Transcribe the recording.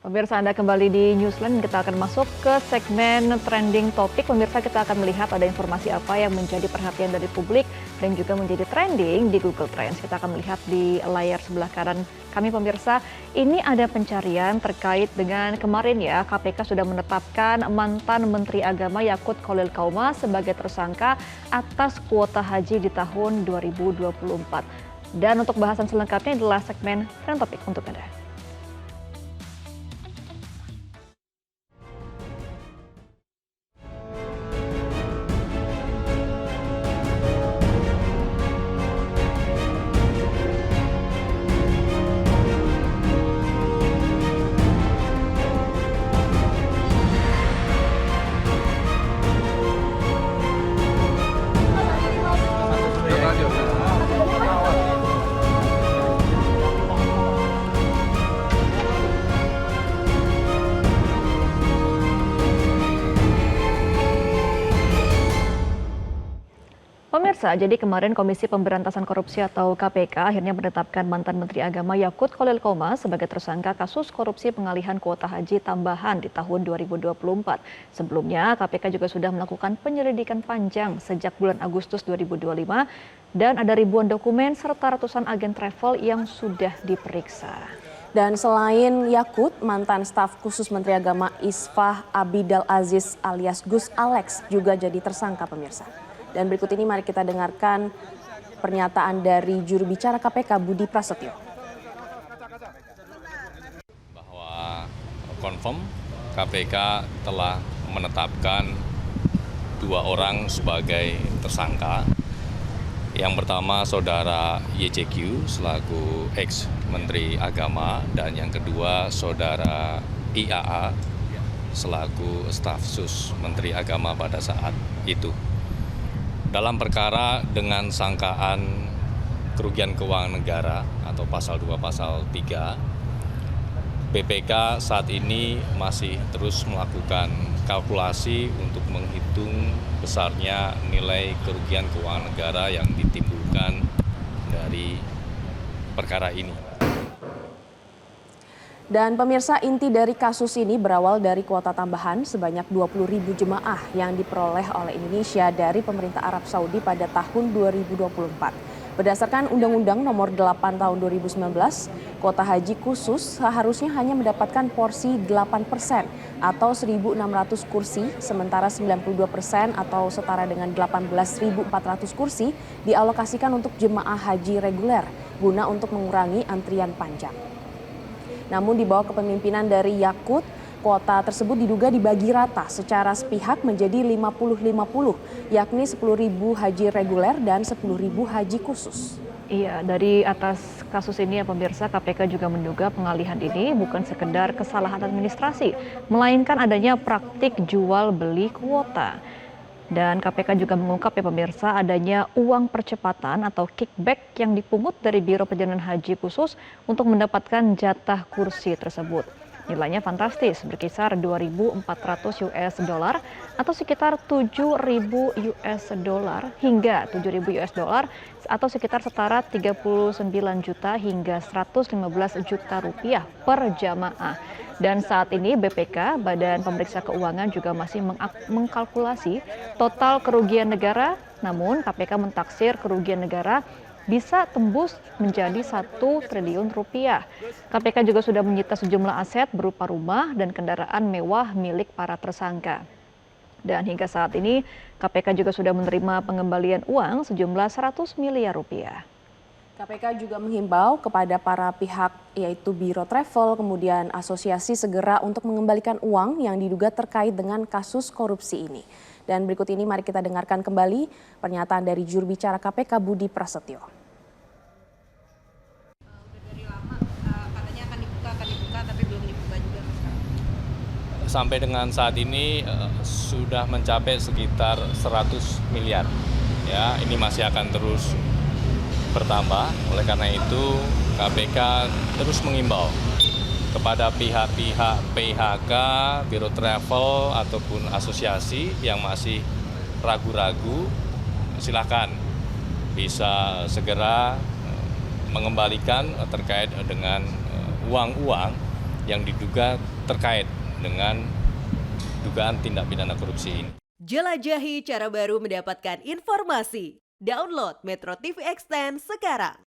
Pemirsa, Anda kembali di Newsline. Kita akan masuk ke segmen trending topik. Pemirsa, kita akan melihat ada informasi apa yang menjadi perhatian dari publik dan juga menjadi trending di Google Trends. Kita akan melihat di layar sebelah kanan kami, pemirsa. Ini ada pencarian terkait dengan kemarin ya, KPK sudah menetapkan mantan Menteri Agama Yakut Khalil Qauma sebagai tersangka atas kuota haji di tahun 2024. Dan untuk bahasan selengkapnya adalah segmen trend topik untuk Anda. Pemirsa, jadi kemarin Komisi Pemberantasan Korupsi atau KPK akhirnya menetapkan mantan Menteri Agama Yakut Khalil Qauma sebagai tersangka kasus korupsi pengalihan kuota haji tambahan di tahun 2024. Sebelumnya, KPK juga sudah melakukan penyelidikan panjang sejak bulan Agustus 2025 dan ada ribuan dokumen serta ratusan agen travel yang sudah diperiksa. Dan selain Yakut, mantan staf khusus Menteri Agama Isfah Abidal Aziz alias Gus Alex juga jadi tersangka, pemirsa. Dan berikut ini mari kita dengarkan pernyataan dari juru bicara KPK Budi Prasetyo. Bahwa confirm KPK telah menetapkan 2 orang sebagai tersangka. Yang pertama saudara YCQ selaku ex-Menteri Agama dan yang kedua saudara IAA selaku staf sus Menteri Agama pada saat itu. Dalam perkara dengan sangkaan kerugian keuangan negara atau pasal 2 pasal 3, BPK saat ini masih terus melakukan kalkulasi untuk menghitung besarnya nilai kerugian keuangan negara yang ditimbulkan dari perkara ini. Dan pemirsa, inti dari kasus ini berawal dari kuota tambahan sebanyak 20.000 jemaah yang diperoleh oleh Indonesia dari pemerintah Arab Saudi pada tahun 2024. Berdasarkan Undang-Undang Nomor 8 Tahun 2019, kuota haji khusus seharusnya hanya mendapatkan porsi 8% atau 1.600 kursi, sementara 92% atau setara dengan 18.400 kursi dialokasikan untuk jemaah haji reguler guna untuk mengurangi antrian panjang. Namun di bawah kepemimpinan dari Yakut, kuota tersebut diduga dibagi rata secara sepihak menjadi 50-50, yakni 10.000 haji reguler dan 10.000 haji khusus. Iya, dari atas kasus ini ya pemirsa, KPK juga menduga pengalihan ini bukan sekedar kesalahan administrasi, melainkan adanya praktik jual beli kuota. Dan KPK juga mengungkap ya pemirsa adanya uang percepatan atau kickback yang dipungut dari Biro Perjalanan Haji khusus untuk mendapatkan jatah kursi tersebut. Nilainya fantastis, berkisar 2.400 US dollar atau sekitar 7.000 US dollar hingga 7.000 US dollar atau sekitar setara 39 juta hingga 115 juta rupiah per jamaah. Dan saat ini BPK, Badan Pemeriksa Keuangan juga masih mengkalkulasi total kerugian negara, namun KPK mentaksir kerugian negara bisa tembus menjadi 1 triliun rupiah. KPK juga sudah menyita sejumlah aset berupa rumah dan kendaraan mewah milik para tersangka. Dan hingga saat ini KPK juga sudah menerima pengembalian uang sejumlah 100 miliar rupiah. KPK juga menghimbau kepada para pihak yaitu Biro Travel, kemudian asosiasi segera untuk mengembalikan uang yang diduga terkait dengan kasus korupsi ini. Dan berikut ini mari kita dengarkan kembali pernyataan dari juru bicara KPK Budi Prasetyo. Dari lama katanya akan dibuka tapi belum dibuka juga. Sampai dengan saat ini sudah mencapai sekitar 100 miliar. Ya, ini masih akan terus bertambah. Oleh karena itu KPK terus mengimbau kepada pihak-pihak PHK, Biro Travel ataupun asosiasi yang masih ragu-ragu, silakan bisa segera mengembalikan terkait dengan uang-uang yang diduga terkait dengan dugaan tindak pidana korupsi ini. Jelajahi cara baru mendapatkan informasi. Download Metro TV Extend sekarang.